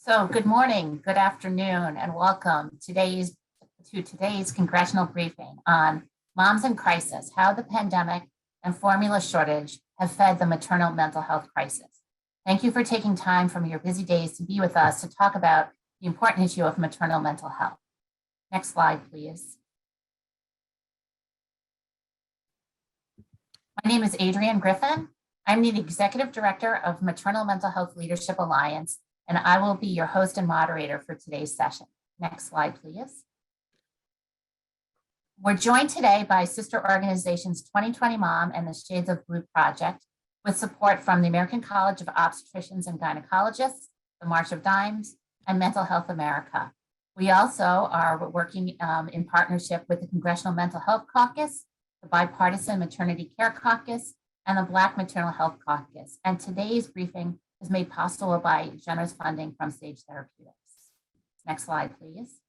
So good morning, good afternoon, and welcome to today's congressional briefing on Moms in Crisis, how the pandemic and formula shortage have fed the maternal mental health crisis. Thank you for taking time from your busy days to be with us to talk about the important issue of maternal mental health. Next slide, please. My name is Adrienne Griffin. I'm the Executive Director of Maternal Mental Health Leadership Alliance, and I will be your host and moderator for today's session. Next slide, please. We're joined today by sister organizations 2020 Mom and the Shades of Blue Project, with support from the American College of Obstetricians and Gynecologists, the March of Dimes, and Mental Health America. We also are working in partnership with the Congressional Mental Health Caucus, the Bipartisan Maternity Care Caucus, and the Black Maternal Health Caucus. And today's briefing is made possible by generous funding from Sage Therapeutics. Next slide, please.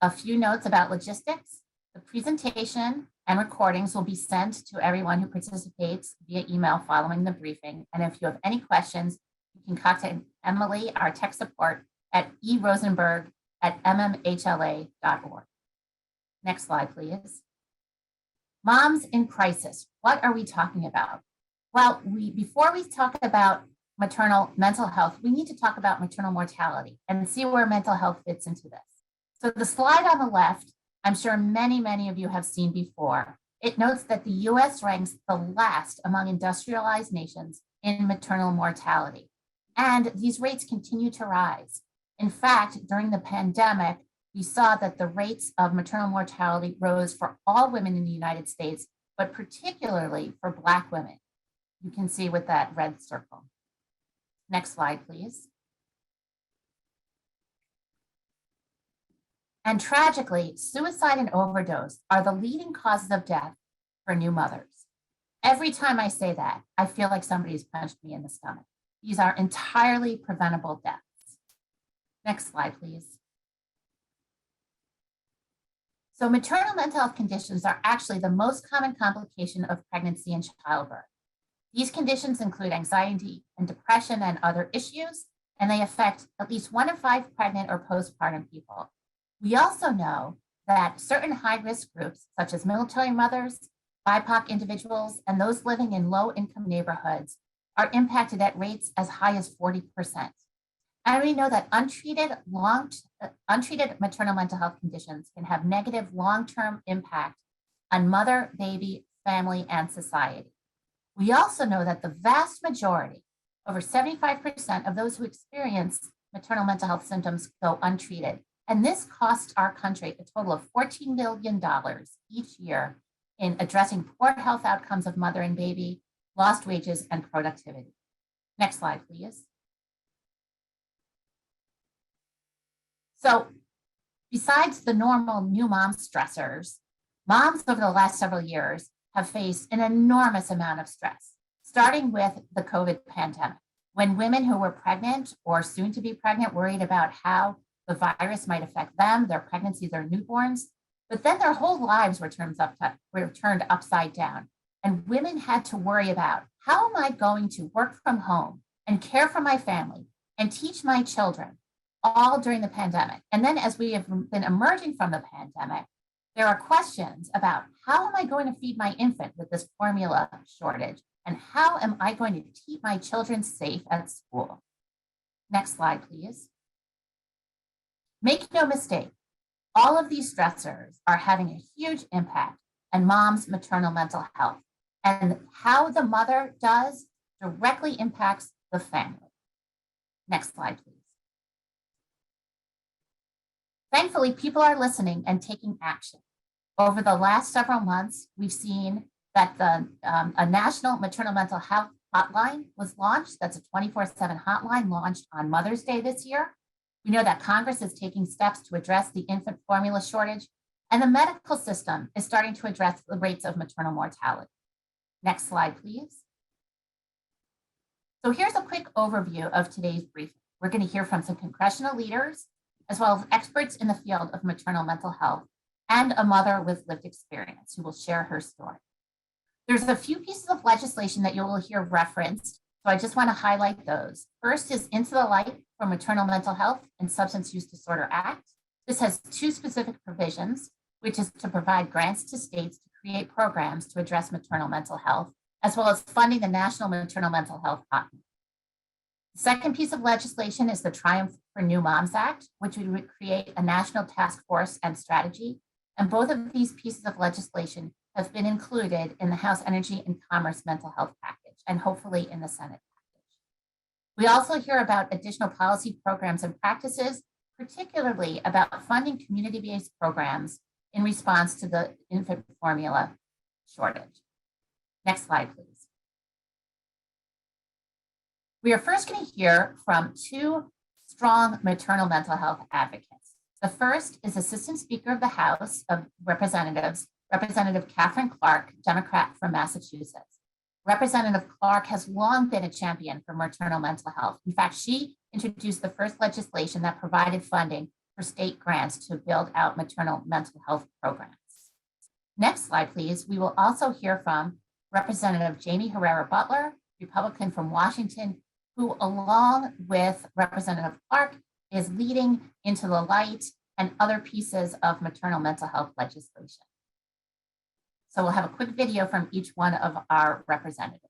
A few notes about logistics. The presentation and recordings will be sent to everyone who participates via email following the briefing. And if you have any questions, you can contact Emily, our tech support, at erosenberg@mmhla.org. Next slide, please. Moms in crisis. What are we talking about? Well, before we talk about maternal mental health, we need to talk about maternal mortality and see where mental health fits into this. So the slide on the left, I'm sure many of you have seen before. It notes that the US ranks the last among industrialized nations in maternal mortality. And these rates continue to rise. In fact, during the pandemic, we saw that the rates of maternal mortality rose for all women in the United States, but particularly for Black women. You can see with that red circle. Next slide, please. And tragically, suicide and overdose are the leading causes of death for new mothers. Every time I say that, I feel like somebody's punched me in the stomach. These are entirely preventable deaths. Next slide, please. So maternal mental health conditions are actually the most common complication of pregnancy and childbirth. These conditions include anxiety and depression and other issues, and they affect at least 1 in 5 pregnant or postpartum people. We also know that certain high-risk groups, such as military mothers, BIPOC individuals, and those living in low-income neighborhoods, are impacted at rates as high as 40%. And we know that untreated maternal mental health conditions can have negative long-term impact on mother, baby, family, and society. We also know that the vast majority, over 75% of those who experience maternal mental health symptoms go untreated. And this costs our country a total of $14 billion each year in addressing poor health outcomes of mother and baby, lost wages, and productivity. Next slide, please. So besides the normal new mom stressors, moms over the last several years have faced an enormous amount of stress, starting with the COVID pandemic, when women who were pregnant or soon to be pregnant worried about how the virus might affect them, their pregnancy, their newborns, but then their whole lives were turned upside down. And women had to worry about, how am I going to work from home and care for my family and teach my children, all during the pandemic? And then as we have been emerging from the pandemic, there are questions about, how am I going to feed my infant with this formula shortage? And how am I going to keep my children safe at school? Next slide, please. Make no mistake, all of these stressors are having a huge impact on mom's maternal mental health. And how the mother does directly impacts the family. Next slide, please. Thankfully, people are listening and taking action. Over the last several months, we've seen that a national maternal mental health hotline was launched. That's a 24/7 hotline launched on Mother's Day this year. We know that Congress is taking steps to address the infant formula shortage, and the medical system is starting to address the rates of maternal mortality. Next slide, please. So here's a quick overview of today's briefing. We're going to hear from some congressional leaders, as well as experts in the field of maternal mental health, and a mother with lived experience who will share her story. There's a few pieces of legislation that you will hear referenced So I just want to highlight those. First is Into the Light for Maternal Mental Health and Substance Use Disorder Act. This has two specific provisions, which is to provide grants to states to create programs to address maternal mental health, as well as funding the National Maternal Mental Health Hotline. The second piece of legislation is the Triumph for New Moms Act, which would create a national task force and strategy. And both of these pieces of legislation have been included in the House Energy and Commerce Mental Health Package, and hopefully in the Senate package. We also hear about additional policy programs and practices, particularly about funding community-based programs in response to the infant formula shortage. Next slide, please. We are first going to hear from two strong maternal mental health advocates. The first is Assistant Speaker of the House of Representatives, Representative Catherine Clark, Democrat from Massachusetts. Representative Clark has long been a champion for maternal mental health. In fact, she introduced the first legislation that provided funding for state grants to build out maternal mental health programs. Next slide, please. We will also hear from Representative Jamie Herrera Butler, Republican from Washington, who, along with Representative Clark, is leading Into the Light and other pieces of maternal mental health legislation. So we'll have a quick video from each one of our representatives.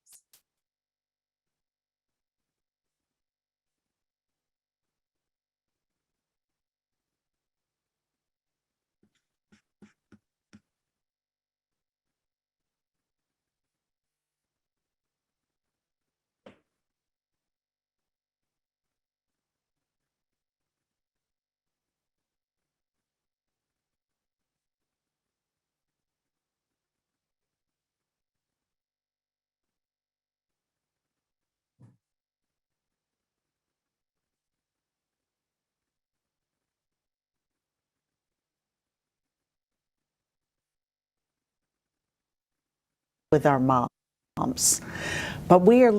With our moms, but we are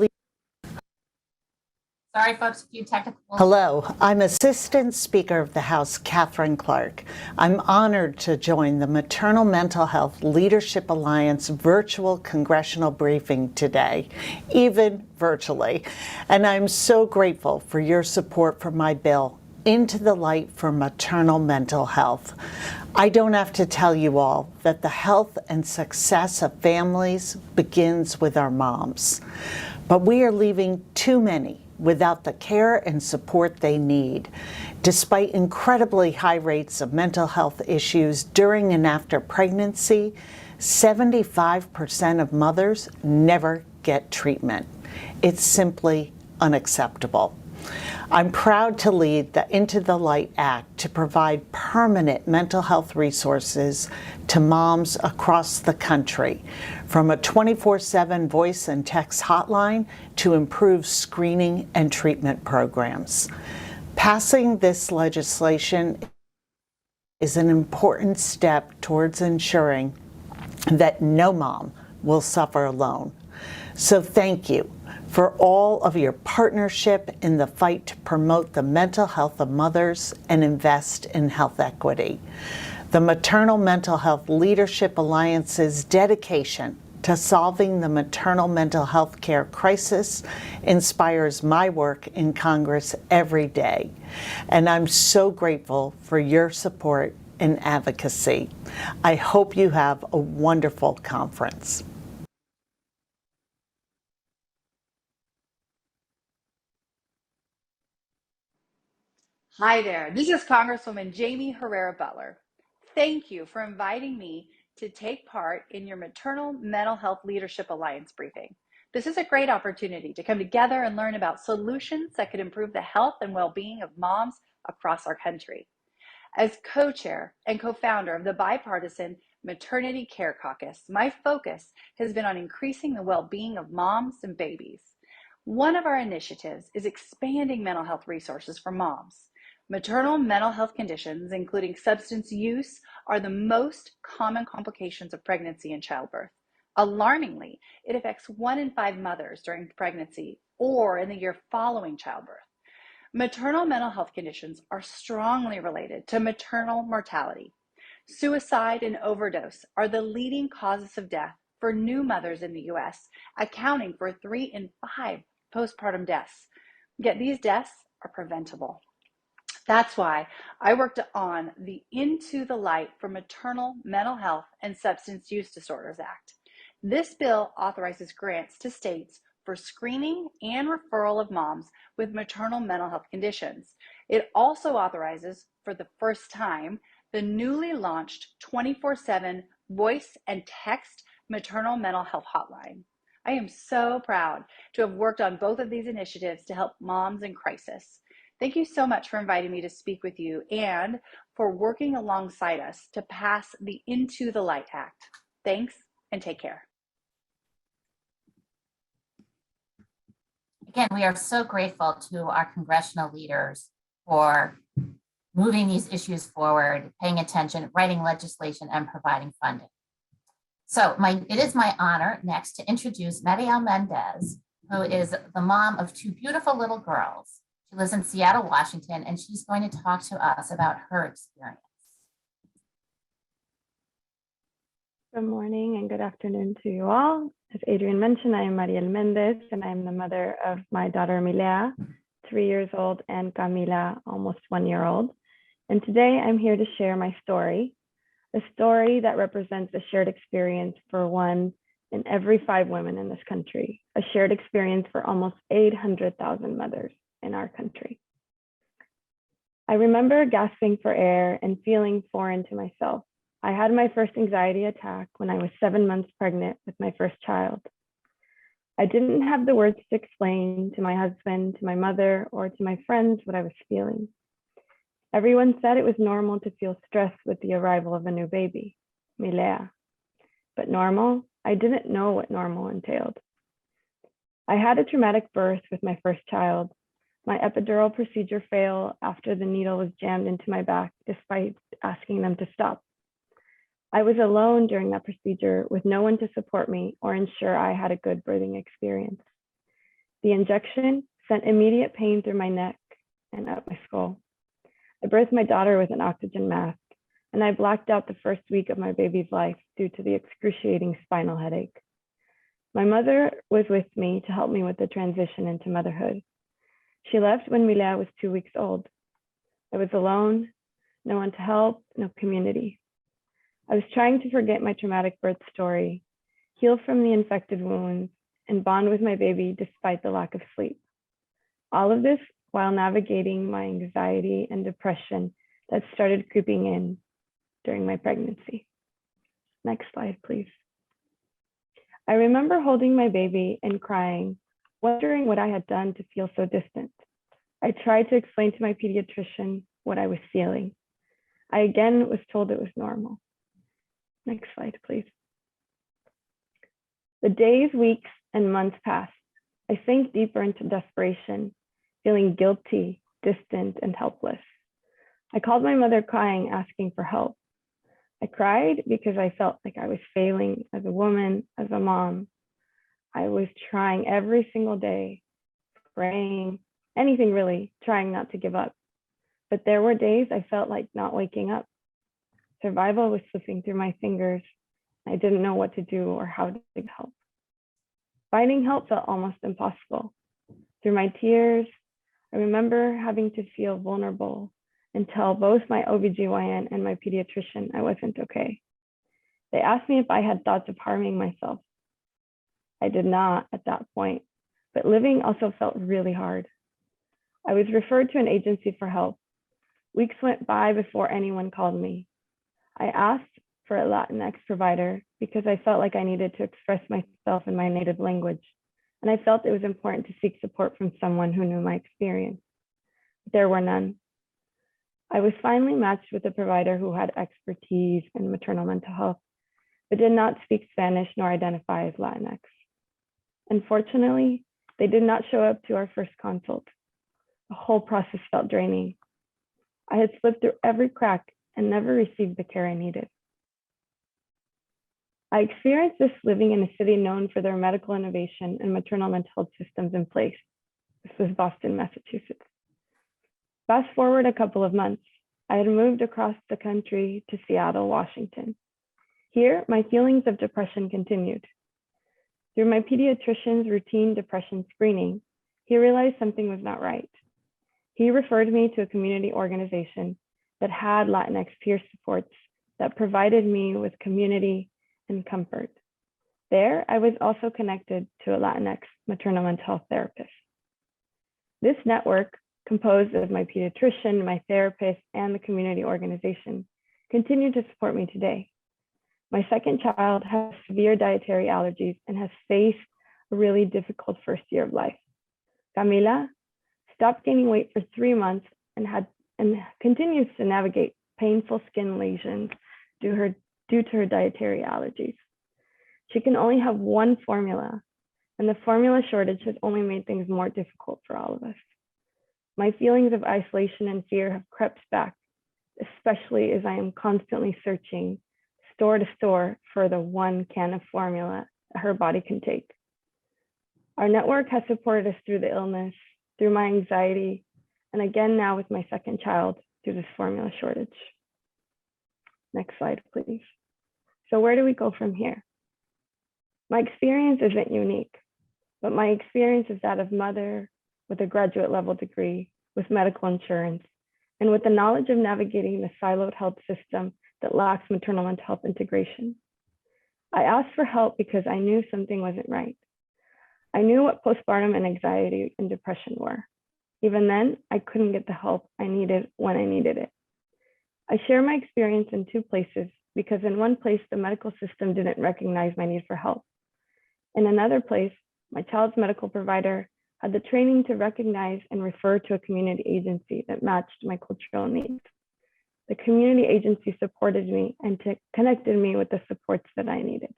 Sorry, folks, a few technical. Hello, I'm Assistant Speaker of the House, Catherine Clark. I'm honored to join the Maternal Mental Health Leadership Alliance virtual congressional briefing today, even virtually. And I'm so grateful for your support for my bill, Into the Light for Maternal Mental Health. I don't have to tell you all that the health and success of families begins with our moms. But we are leaving too many without the care and support they need. Despite incredibly high rates of mental health issues during and after pregnancy, 75% of mothers never get treatment. It's simply unacceptable. I'm proud to lead the Into the Light Act to provide permanent mental health resources to moms across the country, from a 24/7 voice and text hotline to improved screening and treatment programs. Passing this legislation is an important step towards ensuring that no mom will suffer alone. So thank you for all of your partnership in the fight to promote the mental health of mothers and invest in health equity. The Maternal Mental Health Leadership Alliance's dedication to solving the maternal mental health care crisis inspires my work in Congress every day. And I'm so grateful for your support and advocacy. I hope you have a wonderful conference. Hi there, this is Congresswoman Jamie Herrera Butler. Thank you for inviting me to take part in your Maternal Mental Health Leadership Alliance briefing. This is a great opportunity to come together and learn about solutions that could improve the health and well-being of moms across our country. As co-chair and co-founder of the bipartisan Maternity Care Caucus, my focus has been on increasing the well-being of moms and babies. One of our initiatives is expanding mental health resources for moms. Maternal mental health conditions, including substance use, are the most common complications of pregnancy and childbirth. Alarmingly, it affects 1 in 5 mothers during pregnancy or in the year following childbirth. Maternal mental health conditions are strongly related to maternal mortality. Suicide and overdose are the leading causes of death for new mothers in the U.S., accounting for 3 in 5 postpartum deaths. Yet these deaths are preventable. That's why I worked on the Into the Light for Maternal Mental Health and Substance Use Disorders Act. This bill authorizes grants to states for screening and referral of moms with maternal mental health conditions. It also authorizes, for the first time, the newly launched 24/7 voice and text maternal mental health hotline. I am so proud to have worked on both of these initiatives to help moms in crisis. Thank you so much for inviting me to speak with you and for working alongside us to pass the Into the Light Act. Thanks and take care. Again, we are so grateful to our congressional leaders for moving these issues forward, paying attention, writing legislation, and providing funding. So it is my honor next to introduce Mariel Mendez, who is the mom of two beautiful little girls. She lives in Seattle, Washington, and she's going to talk to us about her experience. Good morning and good afternoon to you all. As Adrienne mentioned, I am Mariel Mendez, and I am the mother of my daughter Milea, 3 years old, and Camila, almost 1 year old. And today I'm here to share my story, a story that represents a shared experience for 1 in every 5 women in this country, a shared experience for almost 800,000 mothers in our country. I remember gasping for air and feeling foreign to myself. I had my first anxiety attack when I was 7 months pregnant with my first child. I didn't have the words to explain to my husband, to my mother, or to my friends what I was feeling. Everyone said it was normal to feel stressed with the arrival of a new baby, Milea. But normal? I didn't know what normal entailed. I had a traumatic birth with my first child. My epidural procedure failed after the needle was jammed into my back, despite asking them to stop. I was alone during that procedure with no one to support me or ensure I had a good birthing experience. The injection sent immediate pain through my neck and up my skull. I birthed my daughter with an oxygen mask, and I blacked out the first week of my baby's life due to the excruciating spinal headache. My mother was with me to help me with the transition into motherhood. She left when Milea was 2 weeks old. I was alone, no one to help, no community. I was trying to forget my traumatic birth story, heal from the infected wounds, and bond with my baby despite the lack of sleep. All of this while navigating my anxiety and depression that started creeping in during my pregnancy. Next slide, please. I remember holding my baby and crying, wondering what I had done to feel so distant. I tried to explain to my pediatrician what I was feeling. I again was told it was normal. Next slide, please. The days, weeks, and months passed. I sank deeper into desperation, feeling guilty, distant, and helpless. I called my mother crying, asking for help. I cried because I felt like I was failing as a woman, as a mom. I was trying every single day, praying, anything really, trying not to give up. But there were days I felt like not waking up. Survival was slipping through my fingers. I didn't know what to do or how to help. Finding help felt almost impossible. Through my tears, I remember having to feel vulnerable and tell both my OBGYN and my pediatrician I wasn't okay. They asked me if I had thoughts of harming myself. I did not at that point, but living also felt really hard. I was referred to an agency for help. Weeks went by before anyone called me. I asked for a Latinx provider because I felt like I needed to express myself in my native language, and I felt it was important to seek support from someone who knew my experience. There were none. I was finally matched with a provider who had expertise in maternal mental health, but did not speak Spanish nor identify as Latinx. Unfortunately, they did not show up to our first consult. The whole process felt draining. I had slipped through every crack and never received the care I needed. I experienced this living in a city known for their medical innovation and maternal mental health systems in place. This was Boston, Massachusetts. Fast forward a couple of months, I had moved across the country to Seattle, Washington. Here, my feelings of depression continued. Through my pediatrician's routine depression screening, he realized something was not right. He referred me to a community organization that had Latinx peer supports that provided me with community and comfort. There, I was also connected to a Latinx maternal mental health therapist. This network, composed of my pediatrician, my therapist, and the community organization, continue to support me today. My second child has severe dietary allergies and has faced a really difficult first year of life. Camila stopped gaining weight for 3 months and continues to navigate painful skin lesions due to her dietary allergies. She can only have one formula, and the formula shortage has only made things more difficult for all of us. My feelings of isolation and fear have crept back, especially as I am constantly searching store to store for the one can of formula that her body can take. Our network has supported us through the illness, through my anxiety, and again now with my second child through this formula shortage. Next slide, please. So where do we go from here? My experience isn't unique, but my experience is that of mother with a graduate level degree, with medical insurance, and with the knowledge of navigating the siloed health system that lacks maternal mental health integration. I asked for help because I knew something wasn't right. I knew what postpartum and anxiety and depression were. Even then, I couldn't get the help I needed when I needed it. I share my experience in 2 places because in one place, the medical system didn't recognize my need for help. In another place, my child's medical provider had the training to recognize and refer to a community agency that matched my cultural needs. The community agency supported me and connected me with the supports that I needed.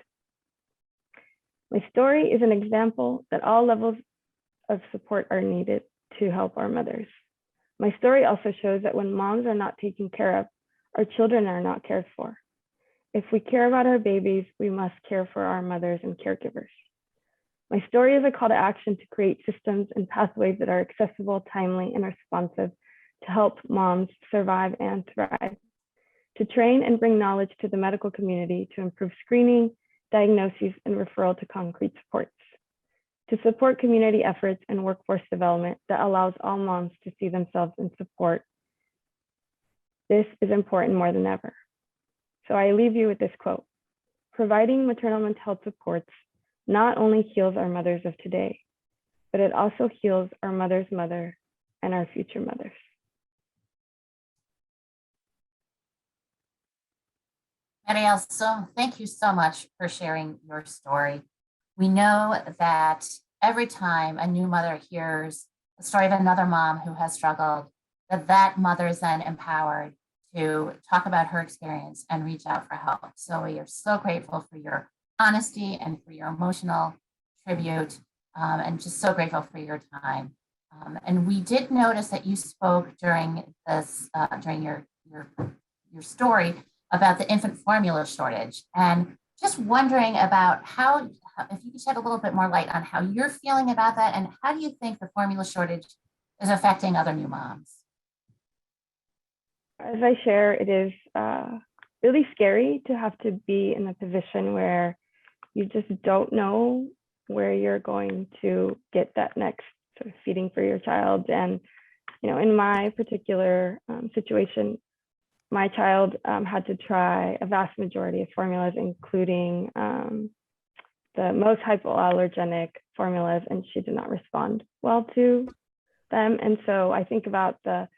My story is an example that all levels of support are needed to help our mothers. My story also shows that when moms are not taken care of, our children are not cared for. If we care about our babies, we must care for our mothers and caregivers. My story is a call to action to create systems and pathways that are accessible, timely, and responsive to help moms survive and thrive, to train and bring knowledge to the medical community to improve screening, diagnoses, and referral to concrete supports, to support community efforts and workforce development that allows all moms to see themselves in support. This is important more than ever. So I leave you with this quote: providing maternal mental health supports not only heals our mothers of today, but it also heals our mother's mother and our future mothers. Mariel, so thank you so much for sharing your story. We know that every time a new mother hears the story of another mom who has struggled, that mother is then empowered to talk about her experience and reach out for help. So we are so grateful for your honesty and for your emotional tribute, and just so grateful for your time. And we did notice that you spoke during this, during your story about the infant formula shortage, and just wondering about how, if you could shed a little bit more light on how you're feeling about that, and how do you think the formula shortage is affecting other new moms? As I share, it is really scary to have to be in a position where you just don't know where you're going to get that next sort of feeding for your child. And, you know, in my particular situation, my child had to try a vast majority of formulas, including the most hypoallergenic formulas, and she did not respond well to them. And so I think about the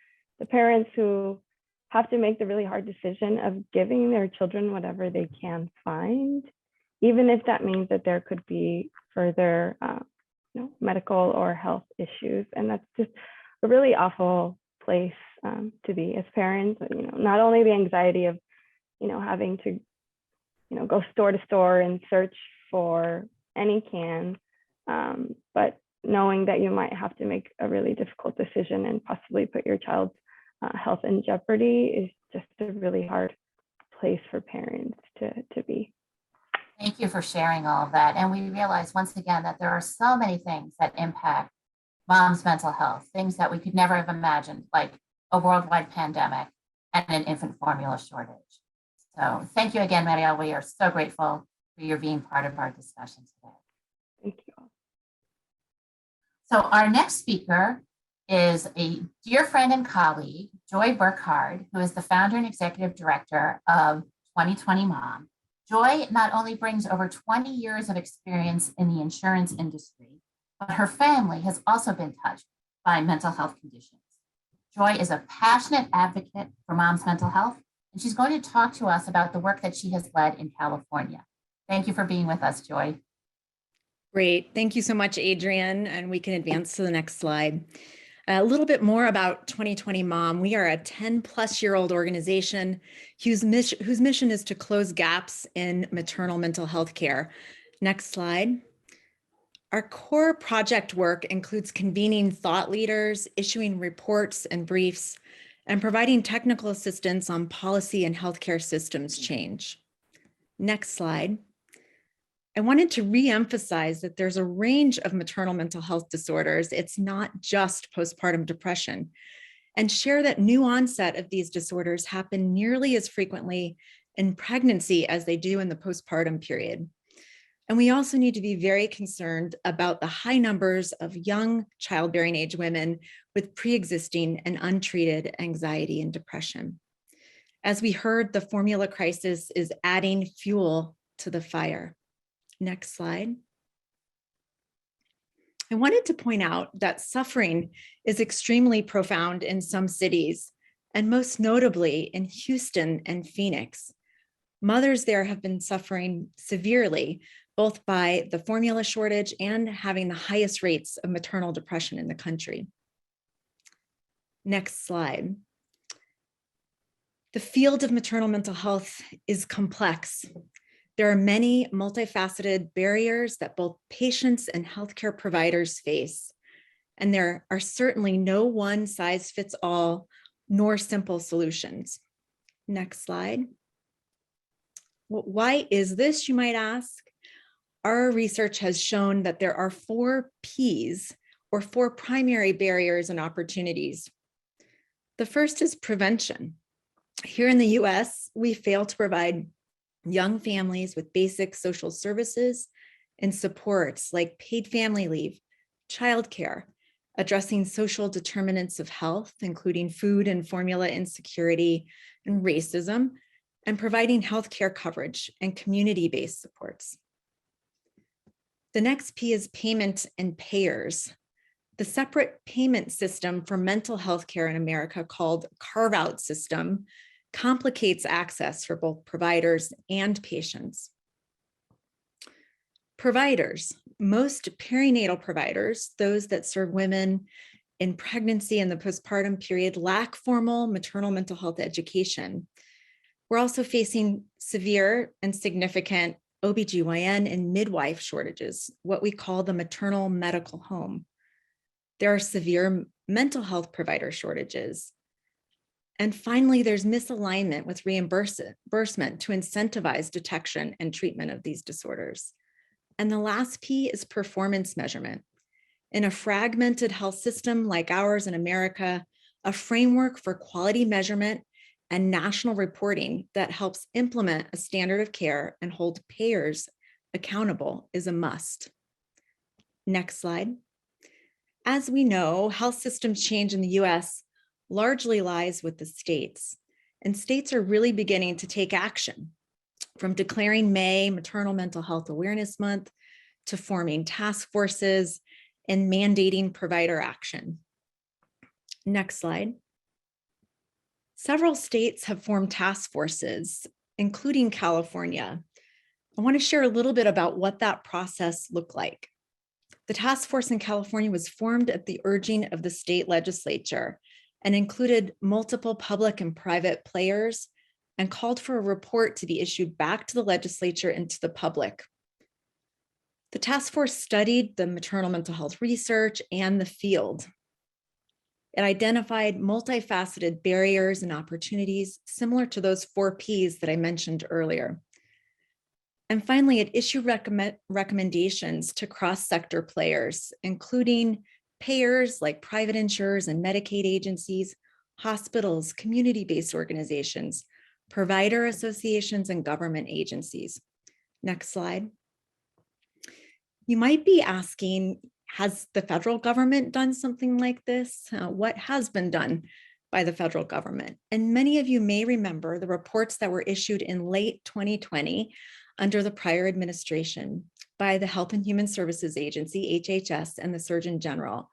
parents who have to make the really hard decision of giving their children whatever they can find, even if that means that there could be further medical or health issues. And that's just a really awful place to be as parents. You know, not only the anxiety of, you know, having to, you know, go store to store and search for any can, but knowing that you might have to make a really difficult decision and possibly put your child's health in jeopardy is just a really hard place for parents to be. Thank you for sharing all of that. And we realize once again that there are so many things that impact mom's mental health, things that we could never have imagined, like a worldwide pandemic and an infant formula shortage. So thank you again, Mariel. We are so grateful for your being part of our discussion today. Thank you all. So our next speaker is a dear friend and colleague, Joy Burkhard, who is the founder and executive director of 2020 Mom. Joy not only brings over 20 years of experience in the insurance industry, but her family has also been touched by mental health conditions. Joy is a passionate advocate for mom's mental health, and she's going to talk to us about the work that she has led in California. Thank you for being with us, Joy. Great. Thank you so much, Adrienne. And we can advance to the next slide. A little bit more about 2020 Mom. We are a 10-plus-year-old organization whose mission is to close gaps in maternal mental health care. Next slide. Our core project work includes convening thought leaders, issuing reports and briefs, and providing technical assistance on policy and healthcare systems change. Next slide. I wanted to reemphasize that there's a range of maternal mental health disorders. It's not just postpartum depression, and share that new onset of these disorders happen nearly as frequently in pregnancy as they do in the postpartum period. And we also need to be very concerned about the high numbers of young childbearing age women with pre-existing and untreated anxiety and depression. As we heard, the formula crisis is adding fuel to the fire. Next slide. I wanted to point out that suffering is extremely profound in some cities, and most notably in Houston and Phoenix. Mothers there have been suffering severely, both by the formula shortage and having the highest rates of maternal depression in the country. Next slide. The field of maternal mental health is complex. There are many multifaceted barriers that both patients and healthcare providers face, and there are certainly no one-size-fits-all nor simple solutions. Next slide. Well, why is this, you might ask? Our research has shown that there are 4 Ps, or 4 primary barriers and opportunities. The first is prevention. Here in the US, we fail to provide young families with basic social services and supports like paid family leave, childcare, addressing social determinants of health, including food and formula insecurity and racism, and providing healthcare coverage and community-based supports. The next P is payment and payers. The separate payment system for mental health care in America, called carve-out system, complicates access for both providers and patients. Providers, most perinatal providers, those that serve women in pregnancy and the postpartum period, lack formal maternal mental health education. We're also facing severe and significant OBGYN and midwife shortages, what we call the maternal medical home. There are severe mental health provider shortages. And finally, there's misalignment with reimbursement to incentivize detection and treatment of these disorders. And the last P is performance measurement. In a fragmented health system like ours in America, a framework for quality measurement and national reporting that helps implement a standard of care and hold payers accountable is a must. Next slide. As we know, health systems change in the US largely lies with the states, and states are really beginning to take action, from declaring May Maternal Mental Health Awareness Month to forming task forces and mandating provider action. Next slide. Several states have formed task forces, including California. I want to share a little bit about what that process looked like. The task force in California was formed at the urging of the state legislature and included multiple public and private players, and called for a report to be issued back to the legislature and to the public. The task force studied the maternal mental health research and the field. It identified multifaceted barriers and opportunities similar to those 4 Ps that I mentioned earlier. And finally, it issued recommendations to cross-sector players, including payers like private insurers and Medicaid agencies, hospitals, community-based organizations, provider associations, and government agencies. Next slide. You might be asking, Has the federal government done something like this? What has been done by the federal government? And many of you may remember the reports that were issued in late 2020 under the prior administration by the Health and Human Services Agency, HHS, and the Surgeon General.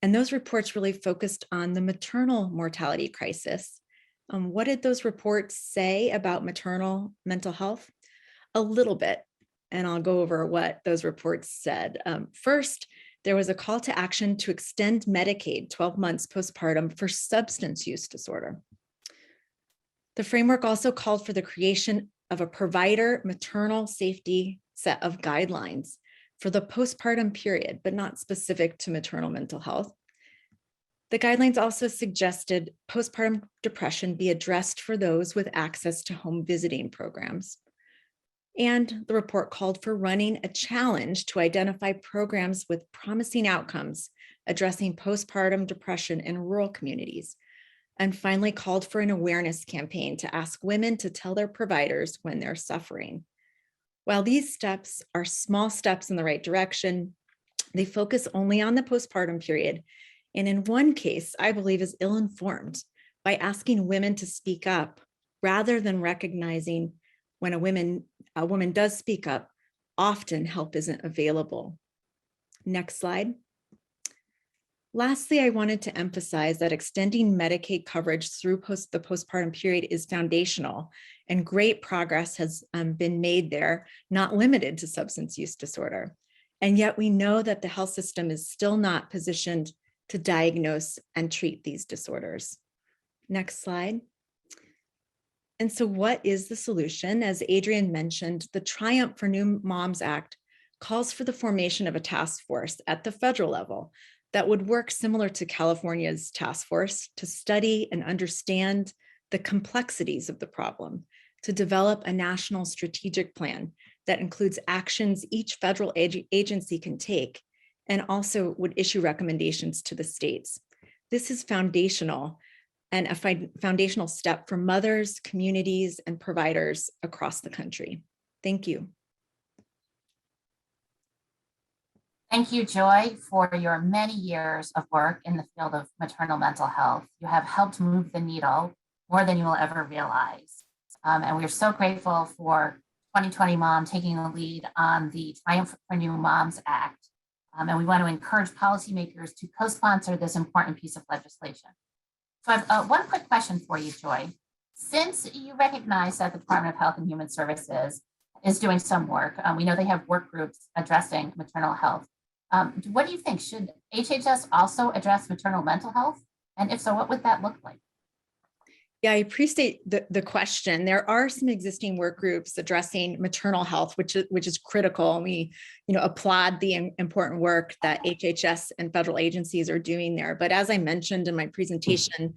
And those reports really focused on the maternal mortality crisis. What did those reports say about maternal mental health? A little bit, and I'll go over what those reports said. First, there was a call to action to extend Medicaid 12 months postpartum for substance use disorder. The framework also called for the creation of a provider maternal safety set of guidelines for the postpartum period, but not specific to maternal mental health. The guidelines also suggested postpartum depression be addressed for those with access to home visiting programs. And the report called for running a challenge to identify programs with promising outcomes addressing postpartum depression in rural communities. And finally called for an awareness campaign to ask women to tell their providers when they're suffering. While these steps are small steps in the right direction, they focus only on the postpartum period. And in one case, I believe is ill-informed by asking women to speak up rather than recognizing when a woman does speak up, often help isn't available. Next slide. Lastly, I wanted to emphasize that extending Medicaid coverage through the postpartum period is foundational, and great progress has been made there, not limited to substance use disorder. And yet we know that the health system is still not positioned to diagnose and treat these disorders. Next slide. And so what is the solution? As Adrienne mentioned, the Triumph for New Moms Act calls for the formation of a task force at the federal level that would work similar to California's task force to study and understand the complexities of the problem, to develop a national strategic plan that includes actions each federal agency can take, and also would issue recommendations to the states. This is foundational and a foundational step for mothers, communities, and providers across the country. Thank you. Thank you, Joy, for your many years of work in the field of maternal mental health. You have helped move the needle more than you will ever realize. And we're so grateful for 2020 Mom taking the lead on the Triumph for New Moms Act. And we want to encourage policymakers to co-sponsor this important piece of legislation. So I have one quick question for you, Joy. Since you recognize that the Department of Health and Human Services is doing some work, we know they have work groups addressing maternal health. What do you think? Should HHS also address maternal mental health? And if so, what would that look like? Yeah, I appreciate the question. There are some existing work groups addressing maternal health, which is critical. And we, applaud the important work that HHS and federal agencies are doing there. But as I mentioned in my presentation,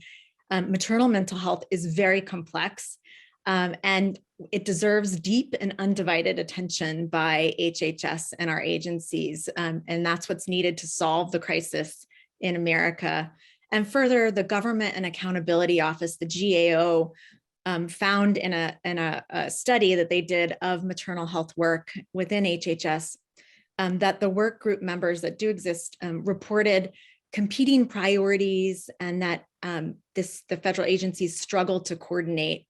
maternal mental health is very complex, and it deserves deep and undivided attention by HHS and our agencies. And that's what's needed to solve the crisis in America. And further, the Government and Accountability Office, the GAO, found in a study that they did of maternal health work within HHS that the work group members that do exist reported competing priorities, and that the federal agencies struggled to coordinate.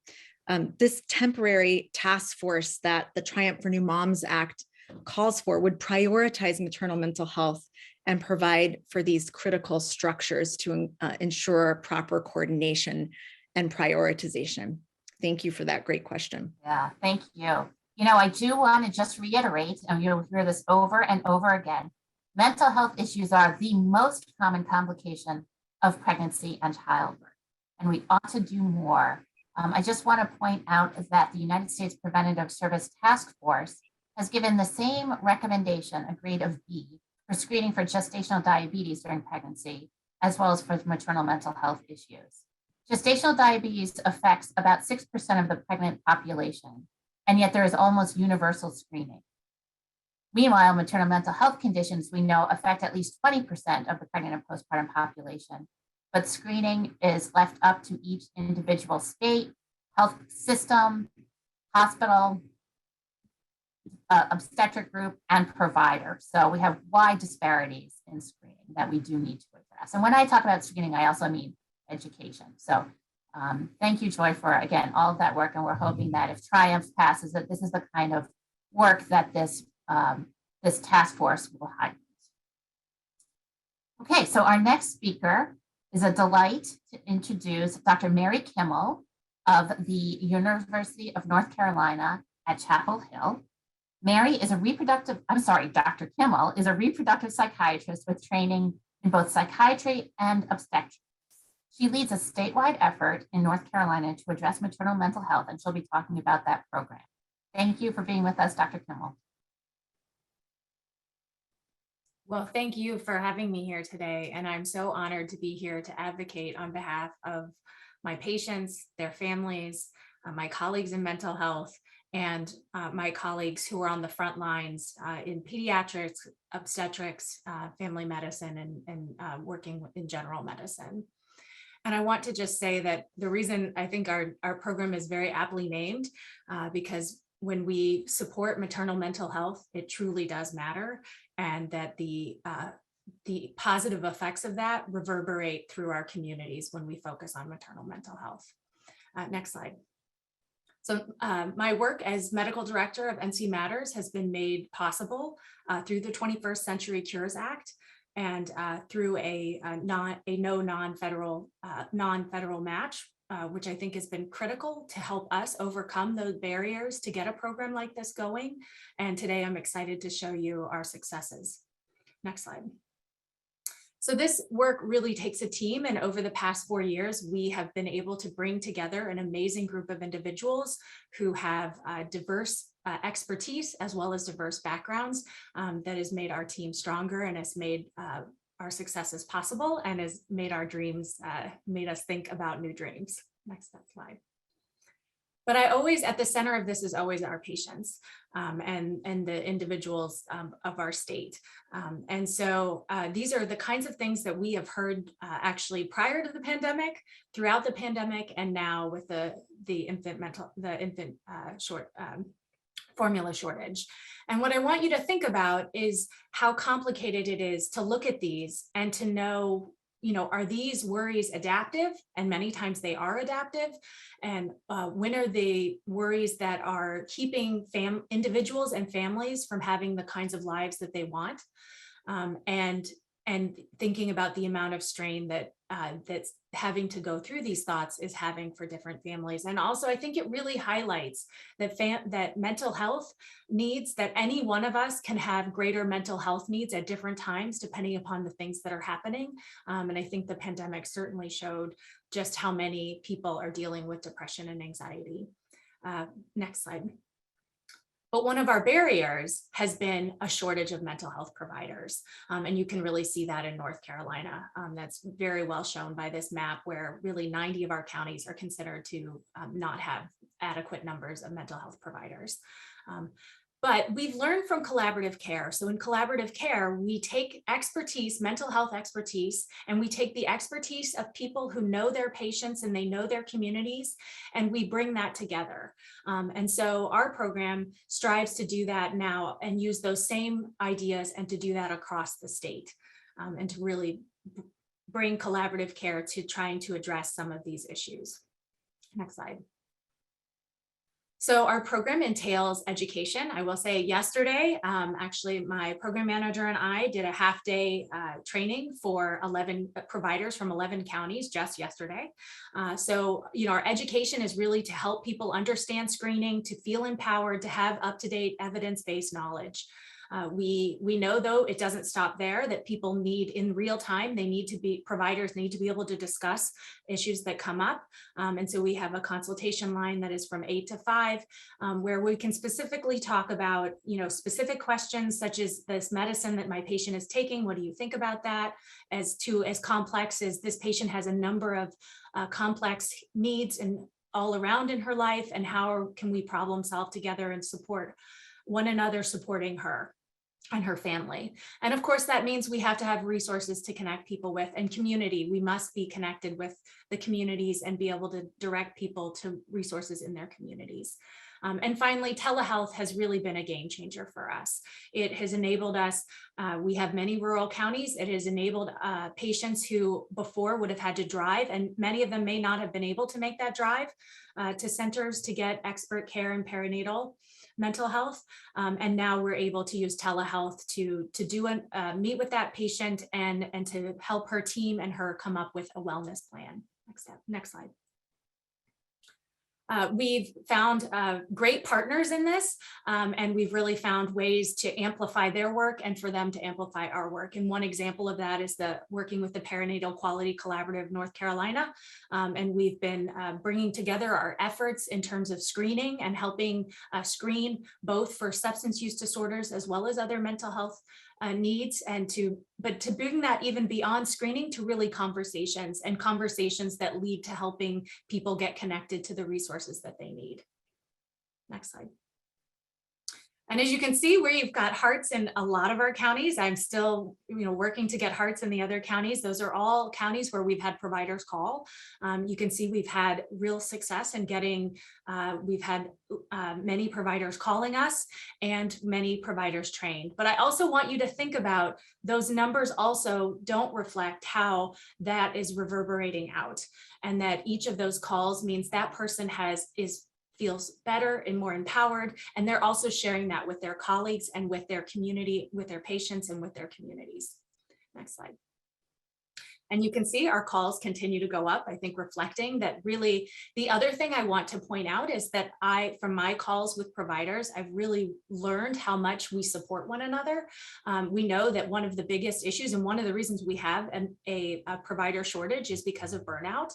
This temporary task force that the Triumph for New Moms Act calls for would prioritize maternal mental health and provide for these critical structures to ensure proper coordination and prioritization. Thank you for that great question. Yeah, thank you. I do want to just reiterate, and you'll hear this over and over again, mental health issues are the most common complication of pregnancy and childbirth, and we ought to do more. I just want to point out that the United States Preventative Service Task Force has given the same recommendation, a grade of B, for screening for gestational diabetes during pregnancy, as well as for maternal mental health issues. Gestational diabetes affects about 6% of the pregnant population, and yet there is almost universal screening. Meanwhile, maternal mental health conditions we know affect at least 20% of the pregnant and postpartum population, but screening is left up to each individual state, health system, hospital, obstetric group, and provider. So we have wide disparities in screening that we do need to address. And when I talk about screening, I also mean education. So thank you, Joy, for, again, all of that work. And we're hoping that if Triumph passes, that this is the kind of work that this task force will highlight. Okay, so our next speaker is a delight to introduce Dr. Mary Kimmel of the University of North Carolina at Chapel Hill. Dr. Kimmel is a reproductive psychiatrist with training in both psychiatry and obstetrics. She leads a statewide effort in North Carolina to address maternal mental health, and she'll be talking about that program. Thank you for being with us, Dr. Kimmel. Well, thank you for having me here today. And I'm so honored to be here to advocate on behalf of my patients, their families, my colleagues in mental health, and my colleagues who are on the front lines in pediatrics, obstetrics, family medicine, and working in general medicine. And I want to just say that the reason I think our program is very aptly named, because when we support maternal mental health, it truly does matter, and that the positive effects of that reverberate through our communities when we focus on maternal mental health. Next slide. So my work as medical director of NC Matters has been made possible through the 21st Century Cures Act and through a no non-federal match, which I think has been critical to help us overcome those barriers to get a program like this going. And today I'm excited to show you our successes. Next slide. So this work really takes a team, and over the past 4 years, we have been able to bring together an amazing group of individuals who have diverse expertise as well as diverse backgrounds that has made our team stronger and has made our successes possible and has made our dreams, made us think about new dreams. Next slide. But at the center of this is always our patients and the individuals of our state. And so these are the kinds of things that we have heard actually prior to the pandemic, throughout the pandemic, and now with the infant formula shortage. And what I want you to think about is how complicated it is to look at these and to know, are these worries adaptive? And many times they are adaptive. And when are the worries that are keeping individuals and families from having the kinds of lives that they want? And thinking about the amount of strain that that's having to go through these thoughts is having for different families. And also, I think it really highlights that mental health needs, that any one of us can have greater mental health needs at different times, depending upon the things that are happening. And I think the pandemic certainly showed just how many people are dealing with depression and anxiety. Next slide. But one of our barriers has been a shortage of mental health providers. And you can really see that in North Carolina. That's very well shown by this map, where really 90 of our counties are considered to not have adequate numbers of mental health providers. But we've learned from collaborative care. So in collaborative care, we take expertise, mental health expertise, and we take the expertise of people who know their patients and they know their communities, and we bring that together. And so our program strives to do that now and use those same ideas and to do that across the state and to really bring collaborative care to trying to address some of these issues. Next slide. So our program entails education. I will say yesterday, actually my program manager and I did a half-day training for 11 providers from 11 counties just yesterday. So, our education is really to help people understand screening, to feel empowered, to have up-to-date evidence-based knowledge. We know, though, it doesn't stop there, that people need in real time, providers need to be able to discuss issues that come up. And so we have a consultation line that is from 8 to 5, where we can specifically talk about, specific questions such as this medicine that my patient is taking. What do you think about that? As complex as this patient has a number of complex needs and all around in her life, and how can we problem solve together and support one another, supporting her and her family. And of course, that means we have to have resources to connect people with, and community. We must be connected with the communities and be able to direct people to resources in their communities. And finally, telehealth has really been a game changer for us. It has enabled us, we have many rural counties. It has enabled patients who before would have had to drive, and many of them may not have been able to make that drive to centers to get expert care in perinatal mental health. And now we're able to use telehealth to meet with that patient and to help her team and her come up with a wellness plan. Next slide. We've found great partners in this, and we've really found ways to amplify their work and for them to amplify our work. And one example of that is working with the Perinatal Quality Collaborative North Carolina. And we've been bringing together our efforts in terms of screening and helping screen both for substance use disorders as well as other mental health needs, and to bring that even beyond screening to really conversations that lead to helping people get connected to the resources that they need. Next slide. And as you can see, we've got hearts in a lot of our counties. I'm still, working to get hearts in the other counties. Those are all counties where we've had providers call. You can see we've had real success in getting, we've had many providers calling us and many providers trained. But I also want you to think about those numbers also don't reflect how that is reverberating out, and that each of those calls means that person feels better and more empowered. And they're also sharing that with their colleagues and with their community, with their patients and with their communities. Next slide. And you can see our calls continue to go up, I think reflecting that really. The other thing I want to point out is that from my calls with providers, I've really learned how much we support one another. We know that one of the biggest issues and one of the reasons we have a provider shortage is because of burnout.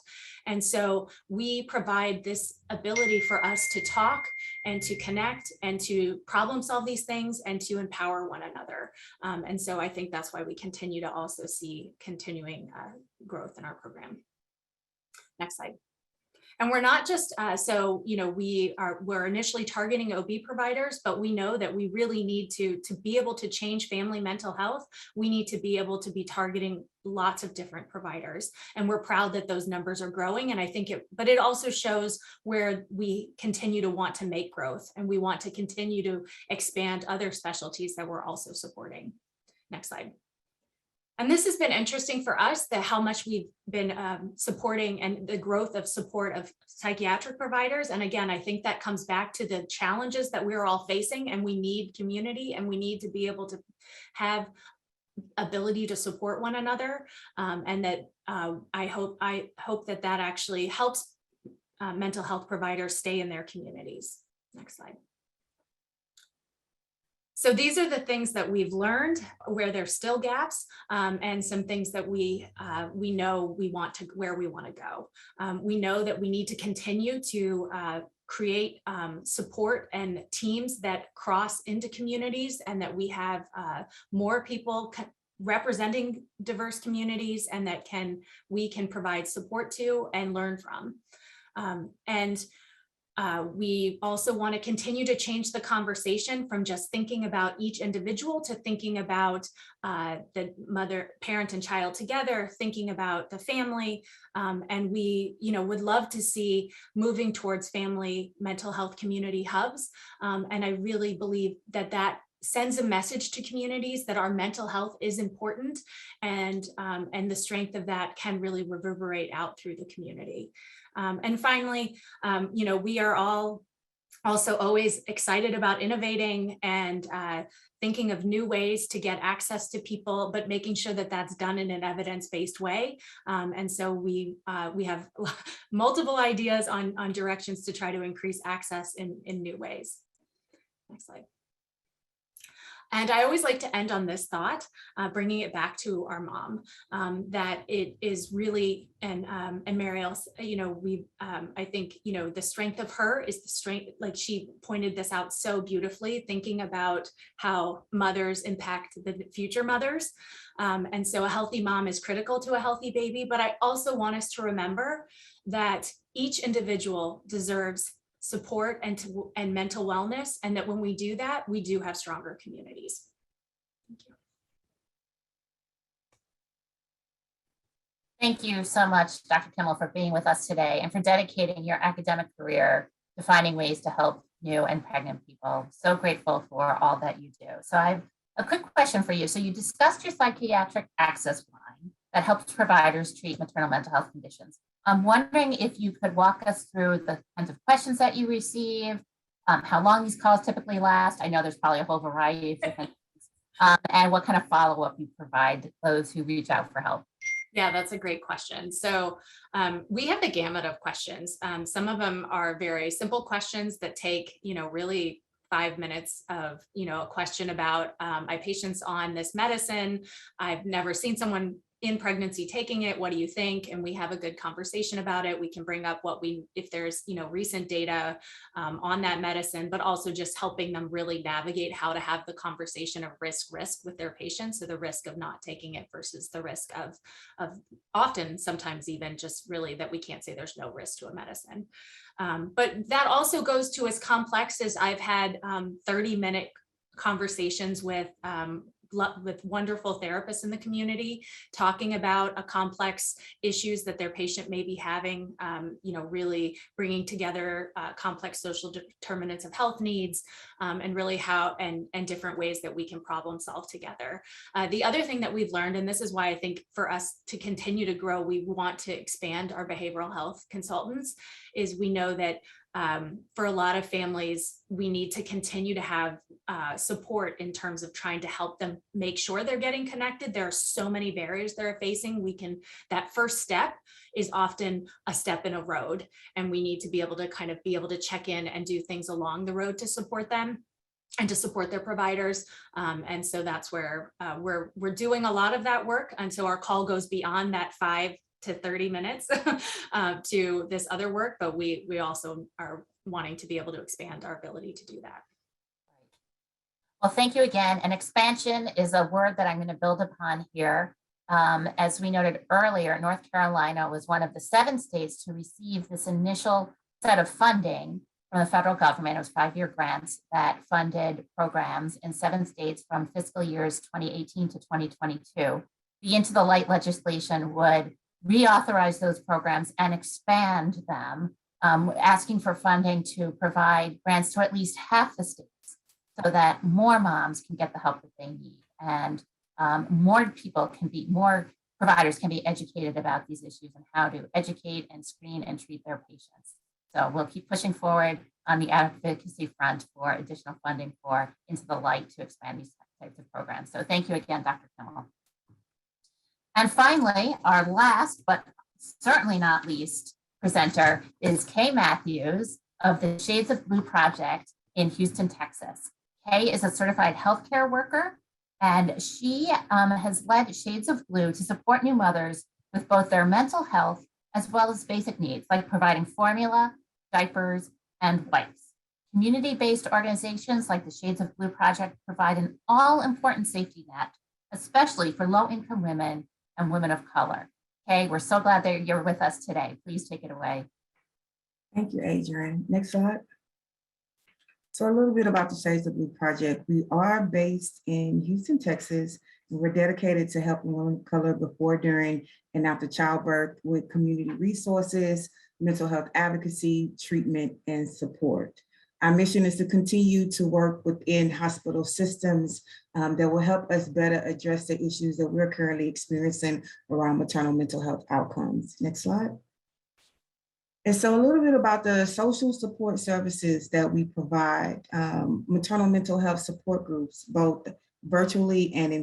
And so we provide this ability for us to talk and to connect and to problem solve these things and to empower one another. And so I think that's why we continue to also see continuing growth in our program. Next slide. And we're not just, we're initially targeting OB providers, but we know that we really need to be able to change family mental health. We need to be able to be targeting lots of different providers. And we're proud that those numbers are growing. And I think but it also shows where we continue to want to make growth, and we want to continue to expand other specialties that we're also supporting. Next slide. And this has been interesting for us, how much we've been supporting and the growth of support of psychiatric providers. And again, I think that comes back to the challenges that we're all facing, and we need community, and we need to be able to have ability to support one another. And that I hope that actually helps mental health providers stay in their communities. Next slide. So these are the things that we've learned where there's still gaps, and some things that we know where we want to go. We know that we need to continue to create support and teams that cross into communities, and that we have more people representing diverse communities, and that we can provide support to and learn from. We also want to continue to change the conversation from just thinking about each individual to thinking about the mother, parent, and child together, thinking about the family. And we, would love to see moving towards family mental health community hubs. And I really believe that sends a message to communities that our mental health is important, and the strength of that can really reverberate out through the community. And finally, we are all also always excited about innovating and thinking of new ways to get access to people, but making sure that that's done in an evidence-based way. And so we have multiple ideas on directions to try to increase access in new ways. Next slide. And I always like to end on this thought, bringing it back to our mom, that it is really, and Mariel, I think, the strength of her is the strength, like she pointed this out so beautifully, thinking about how mothers impact the future mothers. And so a healthy mom is critical to a healthy baby, but I also want us to remember that each individual deserves support and mental wellness, and that when we do that, we do have stronger communities. Thank you. Thank you so much, Dr. Kimmel, for being with us today and for dedicating your academic career to finding ways to help new and pregnant people. So grateful for all that you do. So I have a quick question for you. So you discussed your psychiatric access line that helps providers treat maternal mental health conditions. I'm wondering if you could walk us through the kinds of questions that you receive, how long these calls typically last. I know there's probably a whole variety of different things, and what kind of follow-up you provide those who reach out for help. Yeah, that's a great question. So we have the gamut of questions. Some of them are very simple questions that take, really 5 minutes of, a question about my patient's on this medicine. I've never seen someone in pregnancy taking it. What do you think? And we have a good conversation about it. We can bring up if there's, recent data on that medicine, but also just helping them really navigate how to have the conversation of risk with their patients. So the risk of not taking it versus the risk of often, sometimes even just really that we can't say there's no risk to a medicine. But that also goes to as complex as I've had 30-minute conversations with wonderful therapists in the community, talking about a complex issues that their patient may be having, really bringing together complex social determinants of health needs, and really how and different ways that we can problem solve together. The other thing that we've learned, and this is why I think for us to continue to grow, we want to expand our behavioral health consultants, is we know that for a lot of families, we need to continue to have support in terms of trying to help them make sure they're getting connected. There are so many barriers they're facing. That first step is often a step in a road, and we need to be able to check in and do things along the road to support them and to support their providers. And so that's where we're doing a lot of that work. And so our call goes beyond that 5 to 30 minutes to this other work, but we also are wanting to be able to expand our ability to do that. Well, thank you again. And expansion is a word that I'm going to build upon here. As we noted earlier, North Carolina was one of the 7 states to receive this initial set of funding from the federal government. It was 5-year grants that funded programs in 7 states from fiscal years 2018 to 2022. The Into the Light legislation would reauthorize those programs and expand them, asking for funding to provide grants to at least half the states so that more moms can get the help that they need, and more providers can be educated about these issues and how to educate and screen and treat their patients. So we'll keep pushing forward on the advocacy front for additional funding for Into the Light to expand these types of programs. So thank you again, Dr. Kimmel. And finally, our last, but certainly not least, presenter is Kay Matthews of the Shades of Blue Project in Houston, Texas. Kay is a certified healthcare worker, and she has led Shades of Blue to support new mothers with both their mental health as well as basic needs, like providing formula, diapers, and wipes. Community-based organizations like the Shades of Blue Project provide an all-important safety net, especially for low-income women and women of color. Kay, we're so glad that you're with us today. Please take it away. Thank you, Adrienne. Next slide. So a little bit about the Shades of Blue Project. We are based in Houston, Texas, and we're dedicated to helping women of color before, during, and after childbirth with community resources, mental health advocacy, treatment, and support. Our mission is to continue to work within hospital systems that will help us better address the issues that we're currently experiencing around maternal mental health outcomes. Next slide. And so a little bit about the social support services that we provide. Maternal mental health support groups, both virtually and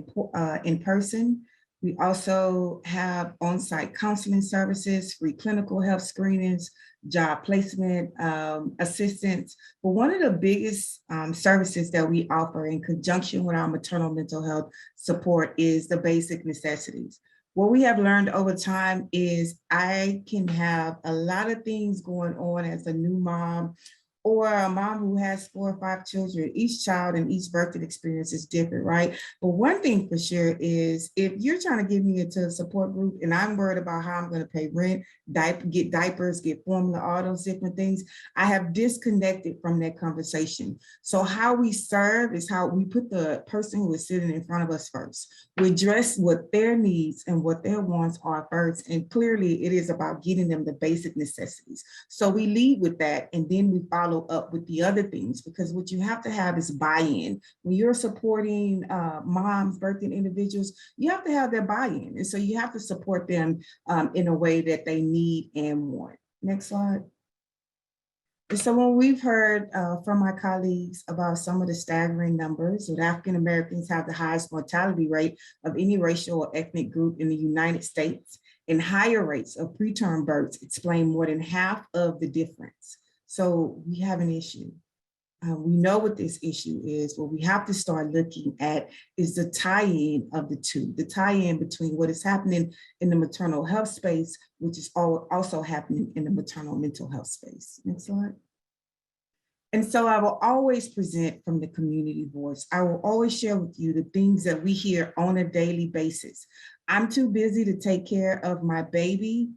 in person. We also have on-site counseling services, free clinical health screenings, job placement assistance. But one of the biggest services that we offer in conjunction with our maternal mental health support is the basic necessities. What we have learned over time is I can have a lot of things going on as a new mom, or a mom who has 4 or 5 children. Each child and each birthing experience is different, right? But one thing for sure is if you're trying to get me into a support group and I'm worried about how I'm going to pay rent, get diapers, get formula, all those different things, I have disconnected from that conversation. So how we serve is how we put the person who is sitting in front of us first. We address what their needs and what their wants are first. And clearly it is about getting them the basic necessities. So we lead with that, and then we follow follow up with the other things, because what you have to have is buy-in. When you're supporting moms, birthing individuals, you have to have their buy-in. And so you have to support them in a way that they need and want. Next slide. And so when we've heard from my colleagues about some of the staggering numbers that African Americans have the highest mortality rate of any racial or ethnic group in the United States, and higher rates of preterm births explain more than half of the difference. So we have an issue. We know what this issue is. What we have to start looking at is the tie-in of the two, the tie-in between what is happening in the maternal health space, which is also happening in the maternal mental health space. Next slide. And so I will always present from the community voice. I will always share with you the things that we hear on a daily basis. I'm too busy to take care of my baby.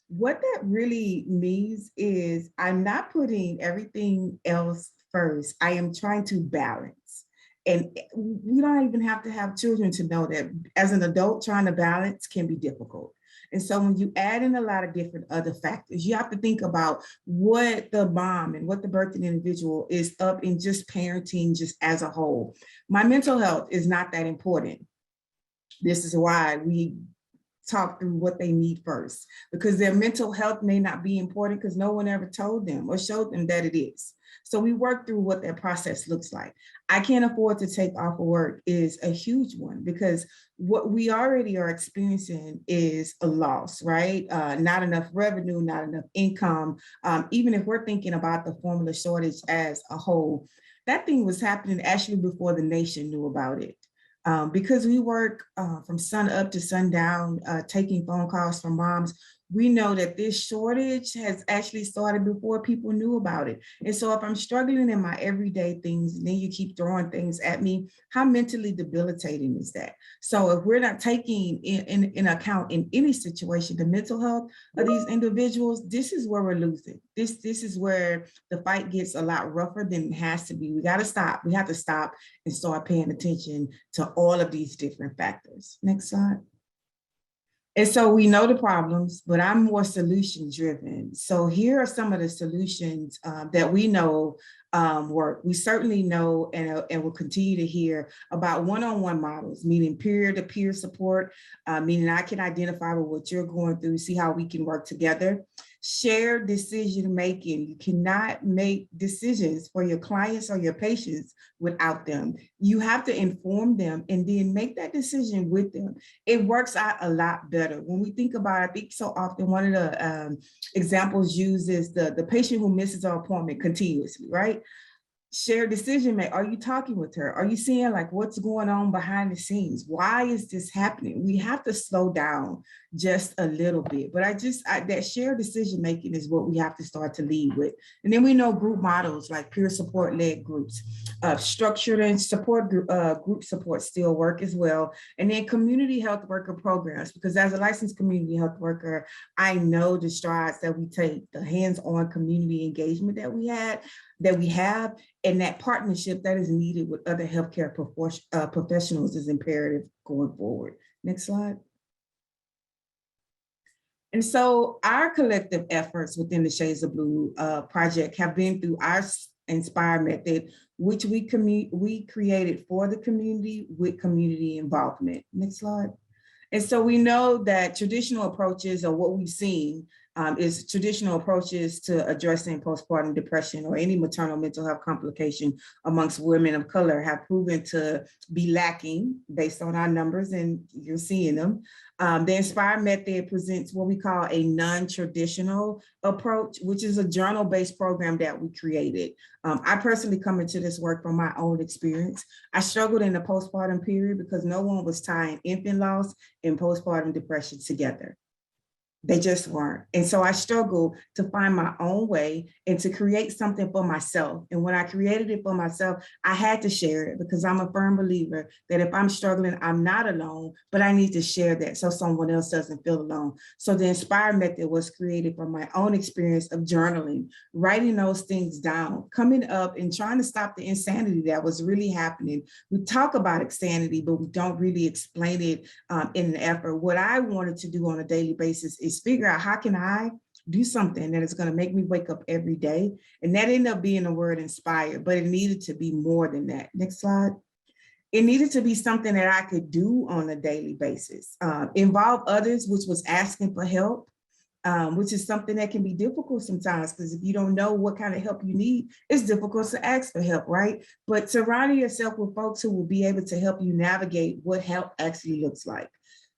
What that really means is I'm not putting everything else first. I am trying to balance. And we don't even have to have children to know that as an adult, trying to balance can be difficult. And so when you add in a lot of different other factors, you have to think about what the mom and what the birthing individual is up in just parenting just as a whole. My mental health is not that important. This is why we talk through what they need first, because their mental health may not be important because no one ever told them or showed them that it is. So we work through what that process looks like. I can't afford to take off of work is a huge one, because what we already are experiencing is a loss, right? Not enough revenue, not enough income. Even if we're thinking about the formula shortage as a whole, that thing was happening actually before the nation knew about it. Because we work from sun up to sundown, taking phone calls from moms, we know that this shortage has actually started before people knew about it. And so if I'm struggling in my everyday things, and then you keep throwing things at me, how mentally debilitating is that? So if we're not taking in account in any situation the mental health of these individuals, this is where we're losing. This is where the fight gets a lot rougher than it has to be. We got to stop. We have to stop and start paying attention to all of these different factors. Next slide. And so we know the problems, but I'm more solution driven. So here are some of the solutions that we know work. We certainly know and will continue to hear about one-on-one models, meaning peer-to-peer support, meaning I can identify with what you're going through, see how we can work together. Shared decision making. You cannot make decisions for your clients or your patients without them. You have to inform them and then make that decision with them. It works out a lot better. When we think about it, I think so often one of the examples used is the patient who misses an appointment continuously, right? Shared decision making. Are you talking with her? Are you seeing like what's going on behind the scenes? Why is this happening? We have to slow down just a little bit. But that shared decision making is what we have to start to lead with. And then we know group models like peer support led groups, structured and support group support still work as well. And then community health worker programs, because as a licensed community health worker, I know the strides that we take, the hands-on community engagement that we have, and that partnership that is needed with other healthcare professionals is imperative going forward. Next slide. And so our collective efforts within the Shades of Blue project have been through our Inspire method, which we created for the community with community involvement. Next slide. And so we know that traditional approaches, or what we've seen is traditional approaches to addressing postpartum depression or any maternal mental health complication amongst women of color have proven to be lacking based on our numbers, and you're seeing them. The Inspire method presents what we call a non-traditional approach, which is a journal-based program that we created. I personally come into this work from my own experience. I struggled in the postpartum period because no one was tying infant loss and postpartum depression together. They just weren't. And so I struggled to find my own way and to create something for myself. And when I created it for myself, I had to share it, because I'm a firm believer that if I'm struggling, I'm not alone, but I need to share that so someone else doesn't feel alone. So the Inspire method was created from my own experience of journaling, writing those things down, coming up and trying to stop the insanity that was really happening. We talk about insanity, but we don't really explain it in an effort. What I wanted to do on a daily basis is figure out how can I do something that is going to make me wake up every day. And that ended up being the word inspired, but it needed to be more than that. Next slide. It needed to be something that I could do on a daily basis, involve others, which was asking for help, which is something that can be difficult sometimes, because if you don't know what kind of help you need, it's difficult to ask for help, right? But surrounding yourself with folks who will be able to help you navigate what help actually looks like.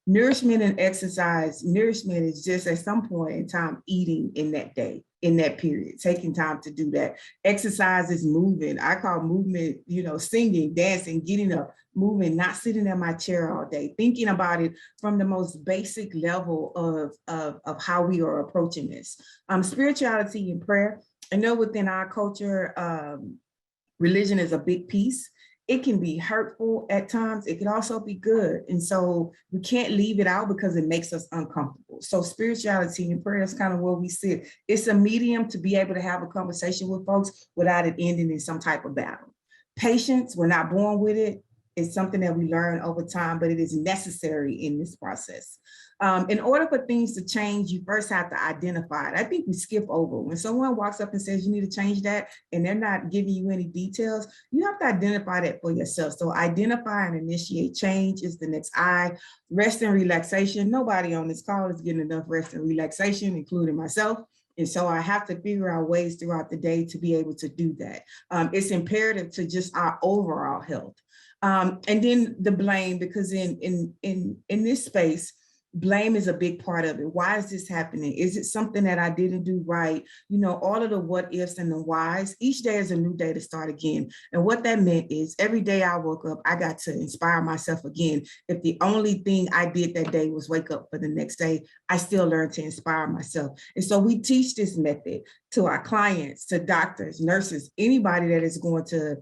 Nourishment and exercise. Nourishment is just at some point in time eating in that day, in that period, taking time to do that. Exercise is moving. I call movement, singing, dancing, getting up, moving, not sitting in my chair all day, thinking about it from the most basic level of how we are approaching this. Spirituality and prayer. I know within our culture, religion is a big piece. It can be hurtful at times. It can also be good. And so we can't leave it out because it makes us uncomfortable. So spirituality and prayer is kind of where we sit. It's a medium to be able to have a conversation with folks without it ending in some type of battle. Patience, we're not born with it. It's something that we learn over time, but it is necessary in this process. In order for things to change, you first have to identify it. I think we skip over when someone walks up and says you need to change that and they're not giving you any details. You have to identify that for yourself. So identify and initiate change is the next I. Rest and relaxation. Nobody on this call is getting enough rest and relaxation, including myself. And so I have to figure out ways throughout the day to be able to do that. It's imperative to just our overall health. And then the blame, because in this space, blame is a big part of it. Why is this happening? Is it something that I didn't do right? All of the what ifs and the whys. Each day is a new day to start again. And what that meant is every day I woke up, I got to inspire myself again. If the only thing I did that day was wake up for the next day, I still learned to inspire myself. And so we teach this method to our clients, to doctors, nurses, anybody that is going to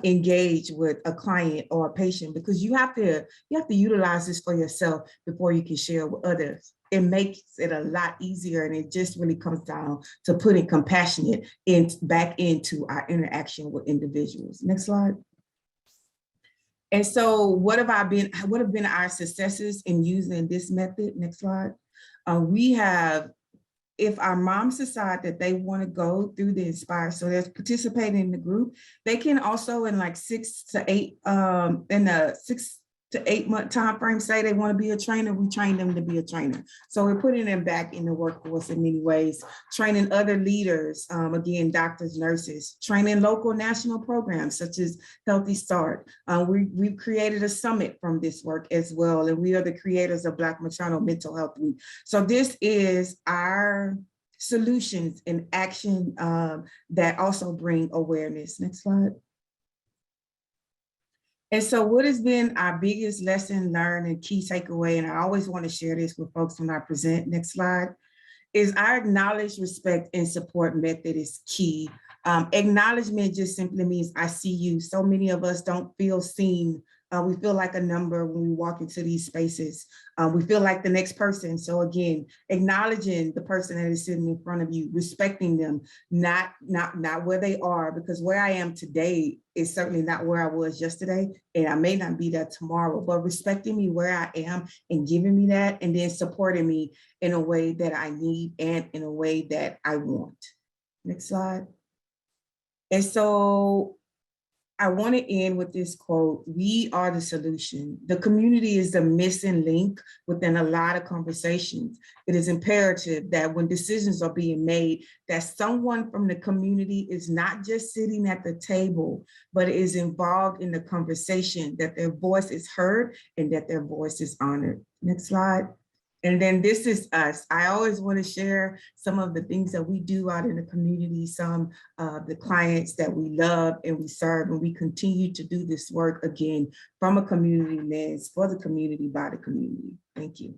engage with a client or a patient, because you have to utilize this for yourself before you can share with others. It makes it a lot easier, and it just really comes down to putting compassionate back into our interaction with individuals. Next slide. And so what have been our successes in using this method? Next slide. We have, if our moms decide that they want to go through the Inspire, so they're participating in the group, they can also in like 6 to 8 month time frame say they want to be a trainer. We train them to be a trainer. So we're putting them back in the workforce in many ways, training other leaders, again, doctors, nurses, training local national programs such as Healthy Start. We've created a summit from this work as well, and we are the creators of Black Maternal Mental Health Week. So this is our solutions in action that also bring awareness. Next slide. And so what has been our biggest lesson learned and key takeaway, and I always want to share this with folks when I present, next slide, is our acknowledge, respect, and support method is key. Acknowledgement just simply means I see you. So many of us don't feel seen. We feel like a number when we walk into these spaces. We feel like the next person. So again, acknowledging the person that is sitting in front of you, respecting them, not where they are, because where I am today is certainly not where I was yesterday, and I may not be there tomorrow, but respecting me where I am and giving me that, and then supporting me in a way that I need and in a way that I want. Next slide. And so I want to end with this quote: we are the solution. The community is the missing link within a lot of conversations. It is imperative that when decisions are being made, that someone from the community is not just sitting at the table, but is involved in the conversation, that their voice is heard and that their voice is honored. Next slide. And then this is us. I always want to share some of the things that we do out in the community, some of the clients that we love and we serve, and we continue to do this work again from a community lens, for the community, by the community. Thank you.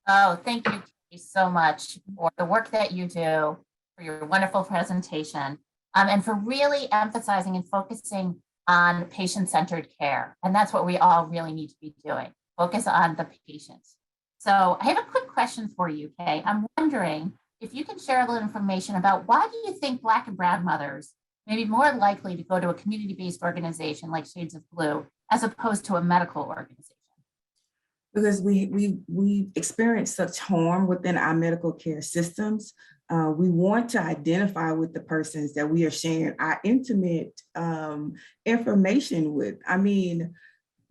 Oh, thank you so much for the work that you do, for your wonderful presentation, and for really emphasizing and focusing on patient-centered care. And that's what we all really need to be doing, focus on the patients. So I have a quick question for you, Kay. I'm wondering if you can share a little information about why do you think Black and Brown mothers may be more likely to go to a community-based organization like Shades of Blue as opposed to a medical organization? Because we experience such harm within our medical care systems. We want to identify with the persons that we are sharing our intimate information with. I mean,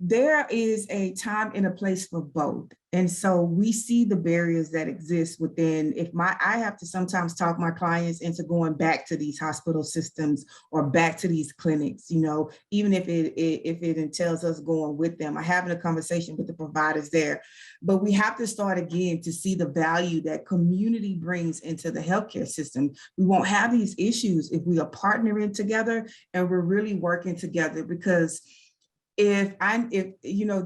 there is a time and a place for both. And so we see the barriers that exist within, I have to sometimes talk my clients into going back to these hospital systems or back to these clinics, even if it entails us going with them, or having a conversation with the providers there. But we have to start again to see the value that community brings into the healthcare system. We won't have these issues if we are partnering together and we're really working together, because if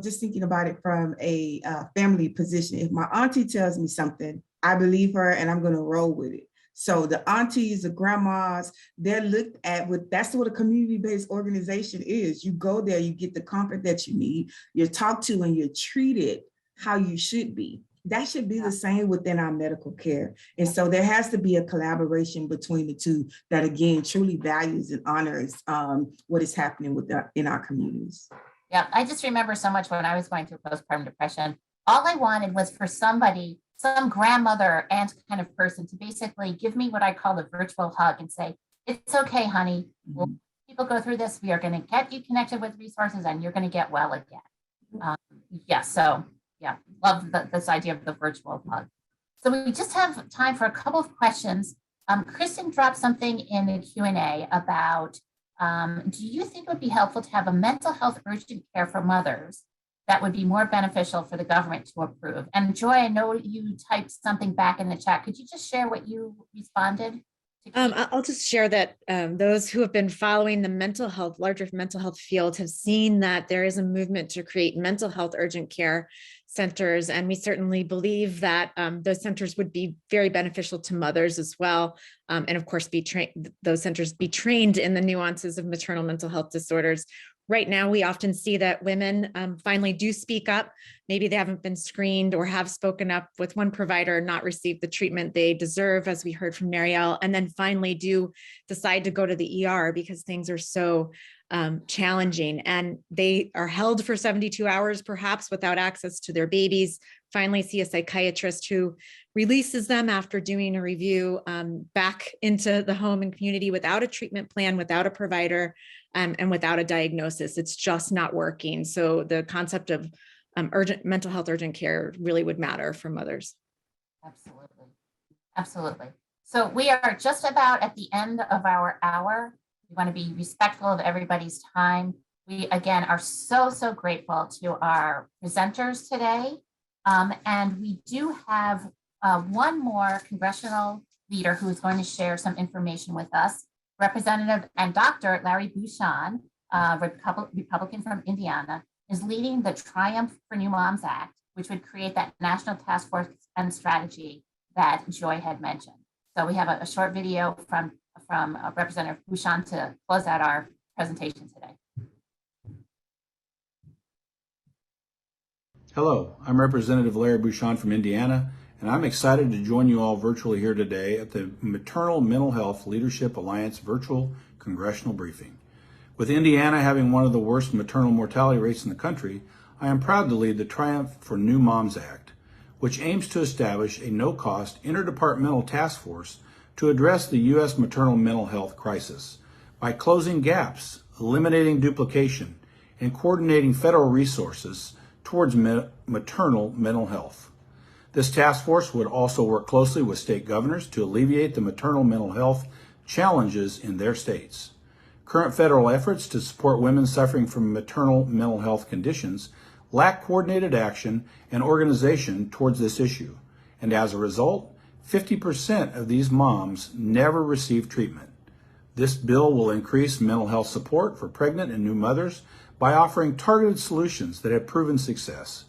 just thinking about it from a family position, if my auntie tells me something, I believe her and I'm going to roll with it. So the aunties, the grandmas, they're looked at that's what a community-based organization is. You go there, you get the comfort that you need, you're talked to, and you're treated how you should be. That should be the same within our medical care. And so there has to be a collaboration between the two that, again, truly values and honors what is happening in our communities. Yeah, I just remember so much when I was going through postpartum depression. All I wanted was for somebody, some grandmother, aunt kind of person, to basically give me what I call the virtual hug and say, it's okay, honey. Well, people go through this. We are going to get you connected with resources and you're going to get well again. Love this idea of the virtual hug. So we just have time for a couple of questions. Kristen dropped something in the Q&A about, do you think it would be helpful to have a mental health urgent care for mothers that would be more beneficial for the government to approve? And Joy, I know you typed something back in the chat. Could you just share what you responded? I'll just share that those who have been following the larger mental health field have seen that there is a movement to create mental health urgent care centers. And we certainly believe that those centers would be very beneficial to mothers as well. And of course, those centers be trained in the nuances of maternal mental health disorders. Right now, we often see that women finally do speak up. Maybe they haven't been screened or have spoken up with one provider, not received the treatment they deserve, as we heard from Marielle, and then finally do decide to go to the ER because things are so challenging, and they are held for 72 hours, perhaps without access to their babies, finally see a psychiatrist who releases them after doing a review back into the home and community without a treatment plan, without a provider, and without a diagnosis. It's just not working. So the concept of urgent mental health urgent care really would matter for mothers. Absolutely. So we are just about at the end of our hour. We want to be respectful of everybody's time. We, again, are so grateful to our presenters today. And we do have one more congressional leader who is going to share some information with us. Representative and Dr. Larry Bucshon, Republican from Indiana, is leading the Triumph for New Moms Act, which would create that national task force and strategy that Joy had mentioned. So we have a short video from Representative Bucshon to close out our presentation today. Hello, I'm Representative Larry Bucshon from Indiana, and I'm excited to join you all virtually here today at the Maternal Mental Health Leadership Alliance virtual congressional briefing. With Indiana having one of the worst maternal mortality rates in the country, I am proud to lead the Triumph for New Moms Act, which aims to establish a no-cost interdepartmental task force to address the U.S. maternal mental health crisis by closing gaps, eliminating duplication, and coordinating federal resources towards maternal mental health. This task force would also work closely with state governors to alleviate the maternal mental health challenges in their states. Current federal efforts to support women suffering from maternal mental health conditions lack coordinated action and organization towards this issue, and as a result, 50% of these moms never receive treatment. This bill will increase mental health support for pregnant and new mothers by offering targeted solutions that have proven success.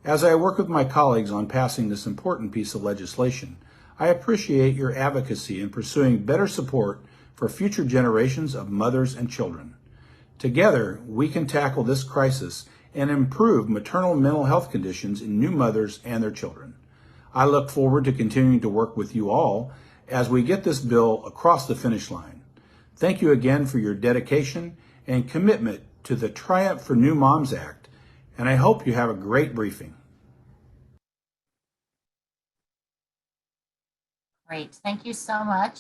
As I work with my colleagues on passing this important piece of legislation, I appreciate your advocacy in pursuing better support for future generations of mothers and children. Together, we can tackle this crisis and improve maternal mental health conditions in new mothers and their children. I look forward to continuing to work with you all as we get this bill across the finish line. Thank you again for your dedication and commitment to the Triumph for New Moms Act, and I hope you have a great briefing. Great, thank you so much.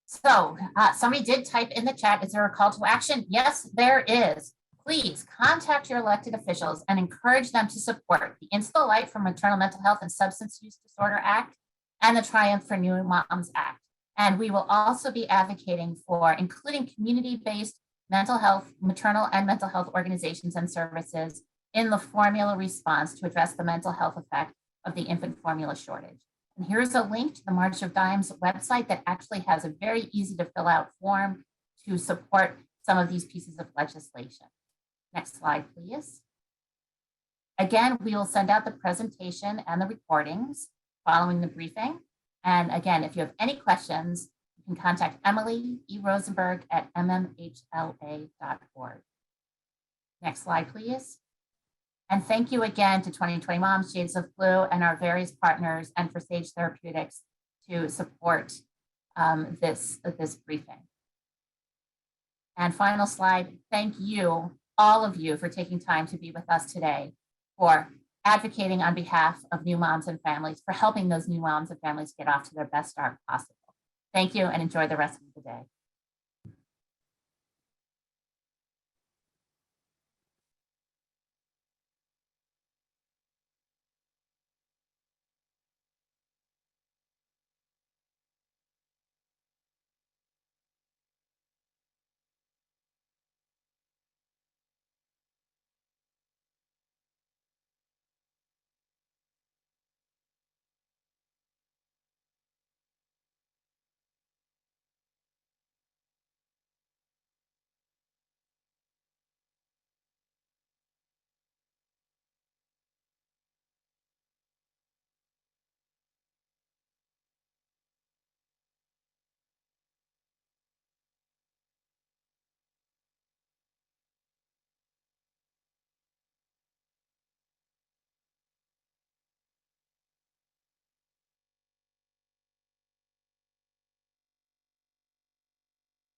So somebody did type in the chat, is there a call to action? Yes, there is. Please contact your elected officials and encourage them to support the Into the Light for Maternal Mental Health and Substance Use Disorder Act and the Triumph for New Moms Act. And we will also be advocating for including community-based mental health, maternal and mental health organizations and services in the formula response to address the mental health effect of the infant formula shortage. And here's a link to the March of Dimes website that actually has a very easy to fill out form to support some of these pieces of legislation. Next slide, please. Again, we will send out the presentation and the recordings following the briefing. And again, if you have any questions, you can contact Emily E. Rosenberg at mmhla.org. Next slide, please. And thank you again to 2020 Moms, Shades of Blue, and our various partners, and for Sage Therapeutics to support this briefing. And final slide, thank you, all of you, for taking time to be with us today, for advocating on behalf of new moms and families, for helping those new moms and families get off to their best start possible. Thank you and enjoy the rest of the day.